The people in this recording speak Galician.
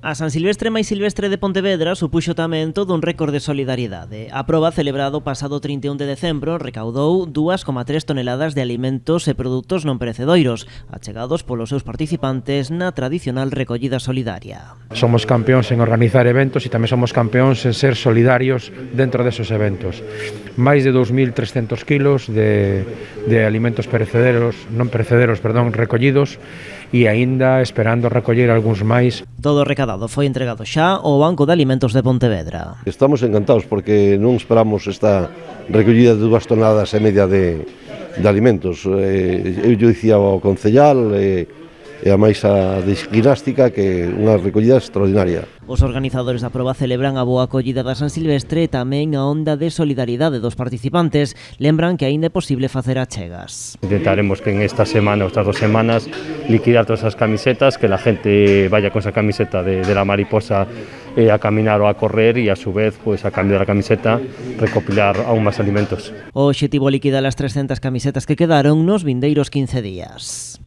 A San Silvestre máis silvestre de Pontevedra supuxo tamén todo un récord de solidariedade. A proba, celebrado o pasado 31 de decembro, recaudou 2,3 toneladas de alimentos e produtos non perecedoiros, achegados polos seus participantes na tradicional recollida solidaria. Somos campeóns en organizar eventos e tamén somos campeóns en ser solidarios dentro desos eventos. Máis de 2.300 kilos de alimentos recollidos e aínda esperando recoller algúns máis. Todo o recadado foi entregado xa ao Banco de Alimentos de Pontevedra. Estamos encantados porque non esperamos esta recollida de 2,5 toneladas de alimentos. Eu dicía ao concellal e a máis a de gimnástica que unha recollida extraordinaria. Os organizadores da proba celebran a boa acollida da San Silvestre e tamén a onda de solidaridade dos participantes. Lembran que aínda é posible facer achegas. Intentaremos que en esta semana ou estas 2 semanas liquidar todas as camisetas, que la gente vaya con esa camiseta de la mariposa a caminar ou a correr e a su vez, pues, a cambio da camiseta, recopilar aún máis alimentos. O obxectivo liquidar as 300 camisetas que quedaron nos vindeiros 15 días.